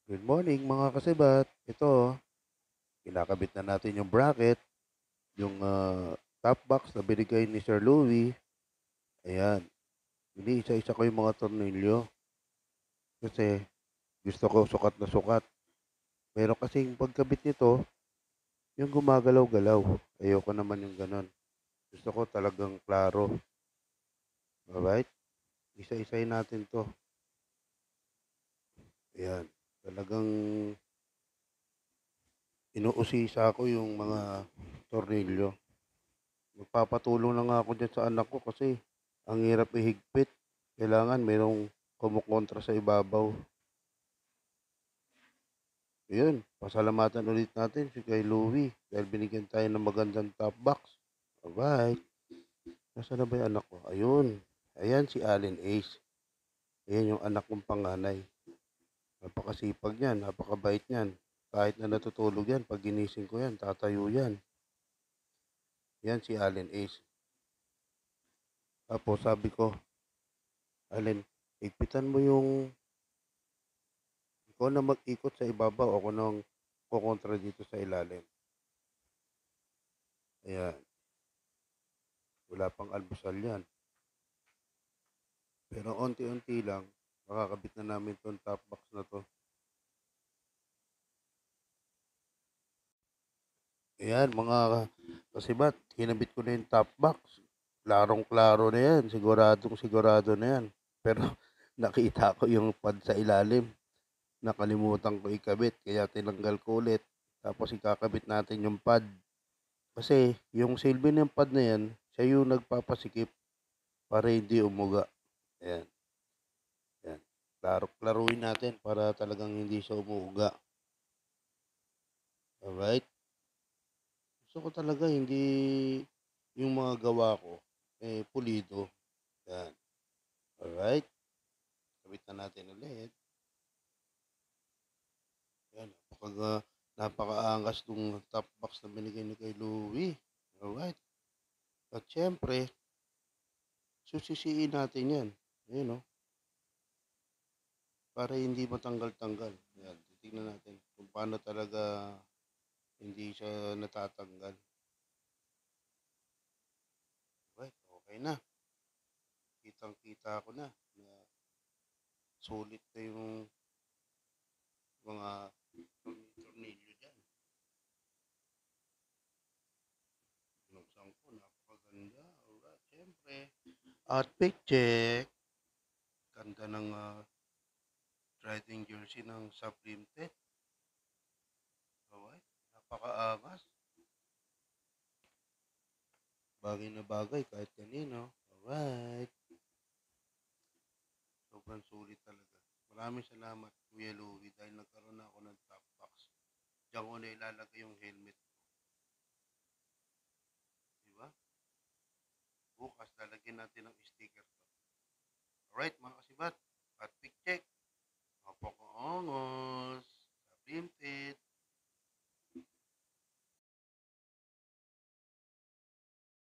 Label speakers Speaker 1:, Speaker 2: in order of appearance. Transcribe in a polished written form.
Speaker 1: Good morning mga kasibat. Ito, kinakabit na natin yung bracket, yung top box na binigay ni Sir Louie. Ayan, iniisa-isa ko yung mga tornilyo kasi gusto ko sukat na sukat. Pero kasing pagkabit nito, yung gumagalaw-galaw. Ayoko naman yung ganon. Gusto ko talagang klaro. Alright? Isa-isayin natin to. Ayan, talagang inuusisa ko yung mga tornilyo. Magpapatulong na nga ako dyan sa anak ko kasi ang hirap ihigpit. Kailangan mayroong kumukontra sa ibabaw. Yun, pasalamatan ulit natin si kay Louie dahil binigyan tayo ng magandang top box. Alright. Nasaan na ba yung anak ko? Ayun. Ayan si Allen Ace. Ayan yung anak kong panganay. Napakasipag yan, napakabait yan. Kahit na natutulog yan, pag ginising ko yan, tatayo yan. Yan si Allen Ace. Tapos sabi ko, Allen, higpitan mo yung ikaw na mag-ikot sa ibabaw, ako nang kukontra dito sa ilalim. Ayan, wala pang almusal yan. Pero onti-unti lang, makakabit na namin tong top box na to. Ayan, mga kasibat, kinabit ko na yung top box. Klarong-klaro na yan, siguradong sigurado na yan. Pero nakita ko yung pad sa ilalim. Nakalimutan ko ikabit, kaya tinanggal ko ulit. Tapos ikakabit natin yung pad. Kasi yung silbi ng pad na yan, siya yung nagpapasikip para hindi umuga. Ayan, ayan. Klaruin natin para talagang hindi siya umuuga. Alright? Gusto ko talaga hindi yung mga gawa ko, pulido. Ayan. Alright? Kabit na natin ulit. Ayan. Napakaangas nung top box na binigay ni kay Louie. Alright? At syempre, susisiin natin yan. Ayun, no? Para hindi matanggal-tanggal. Ayan. Titignan natin kung paano talaga hindi siya natatanggal. Right, okay na. Kitang-kita ko na sulit na yung mga tornilyo dyan. Binuksan ko, napakaganda. Alright, syempre. Outfit check. Ganda ng riding jersey ng Supreme Tech. Alright, napakaangas. Bagay na bagay kahit kanino. Alright, sobrang sulit talaga. Maraming salamat, Kuya Louie, dahil nagkaroon na ako ng top box. Diyan ko na ilalagay yung helmet. Diba? Bukas, lalagyan natin ng sticker to. Alright, mga kasibat. At pick check. Napakaangas.